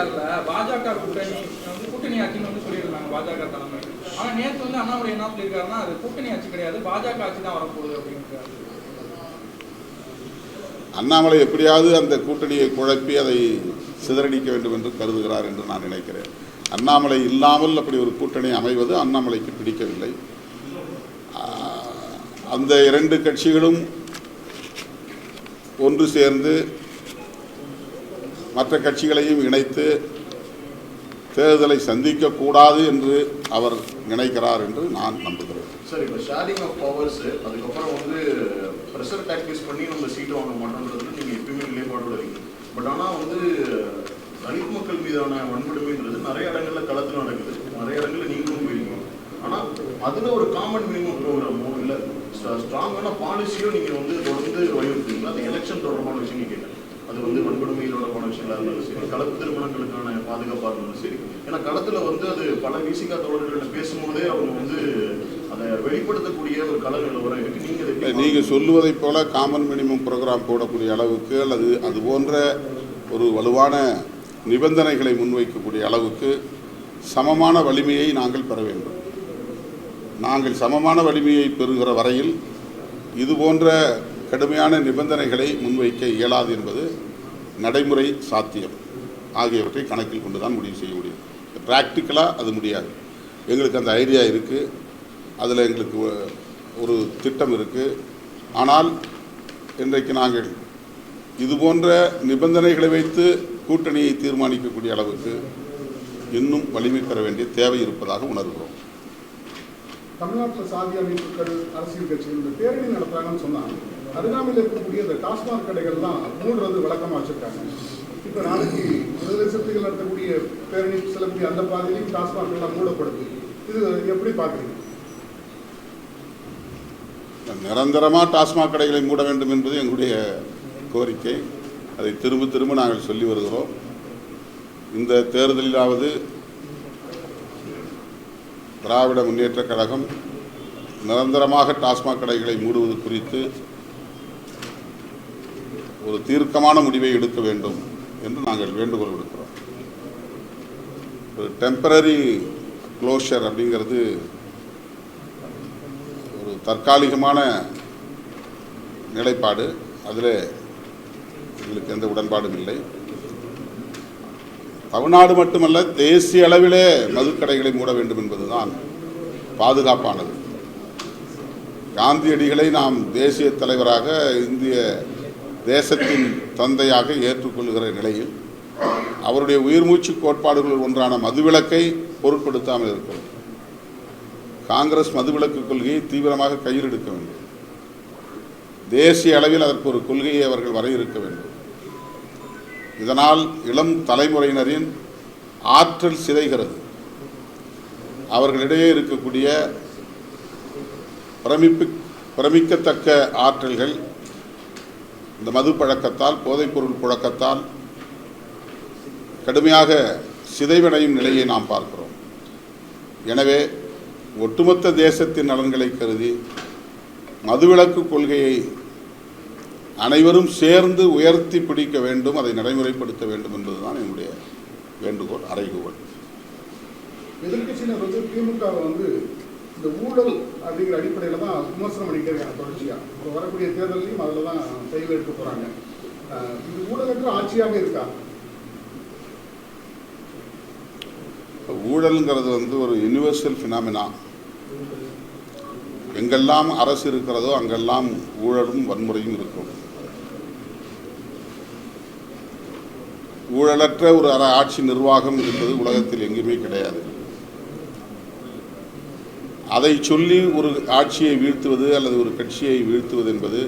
இருபத்தி 2026 பாஜக கூட்டணி ஆட்சின்னு சொல்லியிருந்தாங்க பாஜக தலைமை. ஆனா நேற்று அண்ணாமலை என்ன சொல்லியிருக்காருன்னா அது கூட்டணி ஆட்சி கிடையாது, பாஜக ஆட்சி தான் வரப்போகுது அப்படின்னு. அண்ணாமலை எப்படியாவது அந்த கூட்டணியை குழப்பி அதை சிதறடிக்க வேண்டும் என்று கருதுகிறார் என்று நான் நினைக்கிறேன். அண்ணாமலை இல்லாமல் அப்படி ஒரு கூட்டணி அமைவது அண்ணாமலைக்கு பிடிக்கவில்லை. அந்த இரண்டு கட்சிகளும் ஒன்று சேர்ந்து மற்ற கட்சிகளையும் இணைத்து தேர்தலை சந்திக்கக்கூடாது என்று அவர் நினைக்கிறார் என்று நான் நம்புகிறேன். சார், இப்போ ஷேரிங் ஆஃப் பவர்ஸ் அதுக்கப்புறம் ப்ரெஷர் டாக்டிஸ் பண்ணி நம்ம சீட்டு வாங்க மாட்டோம்ன்றது நீங்கள் எப்பயுமே நிலைப்பாடோடு இருக்கீங்க. பட் ஆனால் தலித் மக்கள் மீதான வன்கொடுமைன்றது நிறைய இடங்களில் களத்தில் நடக்குது, நிறைய இடங்களில் நீங்களும் போயிருக்கீங்க. ஆனால் அதில் ஒரு காமன் மினிமம் ப்ரோக்ராமோ இல்லை ஸ்ட்ராங்கான பாலிசியோ நீங்கள் தொடர்ந்து வலியுறுத்துவீங்களா? அந்த எலெக்ஷன் தொடர்பான விஷயம் கேட்குறேன். அது வன்கொடுமையில் தொடர்பான விஷயங்களாக இருந்தாலும் சரி, கலப்பு திருமணங்களுக்கான பாதுகாப்பாக இருந்தாலும் சரி. ஏன்னா களத்தில் அது பல விசிகா தோழர்கள் பேசும்போதே அவங்க அதை வெளிப்படுத்தக்கூடிய ஒரு கள நிலவரம் இருக்கு. நீங்கள் சொல்லுவதைப் போல காமன் மினிமம் ப்ரோக்ராம் போடக்கூடிய அளவுக்கு அல்லது அது போன்ற ஒரு வலுவான நிபந்தனைகளை முன்வைக்கக்கூடிய அளவுக்கு சமமான வலிமையை நாங்கள் பெற வேண்டும். நாங்கள் சமமான வலிமையை பெறுகிற வரையில் இது போன்ற கடுமையான நிபந்தனைகளை முன்வைக்க இயலாது என்பது நடைமுறை சாத்தியம் ஆகியவற்றை கணக்கில் கொண்டு தான் முடிவு செய்ய முடியும். ப்ராக்டிக்கலாக அது முடியாது. எங்களுக்கு அந்த ஐடியா இருக்குது, அதில் எங்களுக்கு ஒரு திட்டம் இருக்குது. ஆனால் இன்றைக்கு நாங்கள் இது போன்ற நிபந்தனைகளை வைத்து கூட்டணியை தீர்மானிக்கக்கூடிய அளவுக்கு இன்னும் வலிமை பெற வேண்டிய தேவை இருப்பதாக உணர்கிறோம். தமிழ்நாட்டில் சாதி அமைப்புகள் அரசியல் கட்சிகள் இந்த பேரணி நடத்துறாங்கன்னு சொன்னாங்க. அருகாமையில் இருக்கக்கூடிய இந்த டாஸ்மாக் கடைகள் தான் மூடுறது வழக்கமாக வச்சுருக்காங்க. இப்போ நாளைக்கு விடுதலை சிறுத்தைகள் நடத்தக்கூடிய பேரணி செல்லக்கூடிய அந்த பாதையிலையும் டாஸ்மாக் எல்லாம் மூடப்படுது. இது எப்படி பார்க்குறீங்க? நிரந்தரமாக டாஸ்மாக் கடைகளை மூட வேண்டும் என்பது எங்களுடைய கோரிக்கை. அதை திரும்ப திரும்ப நாங்கள் சொல்லி வருகிறோம். இந்த தேர்தலிலாவது திராவிட முன்னேற்றக் கழகம் நிரந்தரமாக டாஸ்மாக் கடைகளை மூடுவது குறித்து ஒரு தீர்க்கமான முடிவை எடுக்க வேண்டும் என்று நாங்கள் வேண்டுகோள் விடுக்கிறோம். ஒரு டெம்பரரி க்ளோஷர் அப்படிங்கிறது ஒரு தற்காலிகமான நிலைப்பாடு. அதில் எங்களுக்கு எந்த உடன்பாடும் இல்லை. தமிழ்நாடு மட்டுமல்ல, தேசிய அளவிலே மதுக்கடைகளை மூட வேண்டும் என்பதுதான் பாதுகாப்பானது. காந்தியடிகளை நாம் தேசிய தலைவராக, இந்திய தேசத்தின் தந்தையாக ஏற்றுக்கொள்கிற நிலையில் அவருடைய உயிர்மூச்சு கோட்பாடுகள் ஒன்றான மதுவிலக்கை பொருட்படுத்தாமல் இருக்கிறது. காங்கிரஸ் மதுவிலக்கு கொள்கையை தீவிரமாக கையில் எடுக்க வேண்டும். தேசிய அளவில் அதற்கு ஒரு கொள்கையை அவர்கள் வரையறுக்க வேண்டும். இதனால் இளம் தலைமுறையினரின் ஆற்றல் சிதைகிறது. அவர்களிடையே இருக்கக்கூடிய பிரமிக்கத்தக்க ஆற்றல்கள் இந்த மது பழக்கத்தால், போதைப்பொருள் புழக்கத்தால் கடுமையாக சிதைவடையும் நிலையை நாம் பார்க்கிறோம். எனவே ஒட்டுமொத்த தேசத்தின் நலன்களை கருதி மதுவிலக்கு கொள்கையை அனைவரும் சேர்ந்து உயர்த்தி பிடிக்க வேண்டும், அதை நடைமுறைப்படுத்த வேண்டும் என்பதுதான் என்னுடைய வேண்டுகோள், அறைகூவல். எதிர்கட்சியினர் திமுக இந்த ஊழல் அப்படிங்கிற அடிப்படையில் தான் விமர்சனம் பண்ணிட்டே இருக்காங்க தொடர்ச்சியாக. இப்போ வரக்கூடிய தேர்தலையும் அதில் தான் கையில் எடுக்க போகிறாங்க. இது ஊழலற்ற ஆட்சியாக இருக்கா? ஊழல்ங்கிறது ஒரு யூனிவர்சல் ஃபினாமினா. எங்கெல்லாம் அரசு இருக்கிறதோ அங்கெல்லாம் ஊழலும் வன்முறையும் இருக்கும். ஊழலற்ற ஒரு ஆட்சி நிர்வாகம் என்பது உலகத்தில் எங்குமே கிடையாது. அதை சொல்லி ஒரு ஆட்சியை வீழ்த்துவது அல்லது ஒரு கட்சியை வீழ்த்துவது என்பது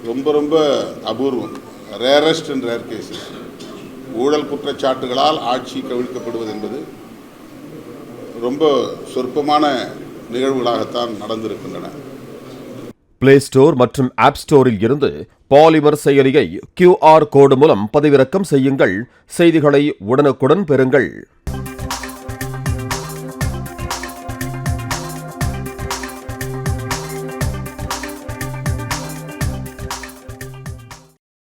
ரொம்ப ரொம்ப அபூர்வம், ரேரஸ்ட் அண்ட் ரேர் கேசஸ். ஊழல் குற்றச்சாட்டுகளால் ஆட்சி கவிழ்க்கப்படுவது என்பது ரொம்ப சொற்பமான நிகழ்வுகளாகத்தான் நடந்திருக்கின்றன. பிளே ஸ்டோர் மற்றும் ஆப் ஸ்டோரில் இருந்து பாலிமர் செயலியை QR கோடு மூலம் பதிவிறக்கம் செய்யுங்கள். செய்திகளை உடனுக்குடன் பெறுங்கள்.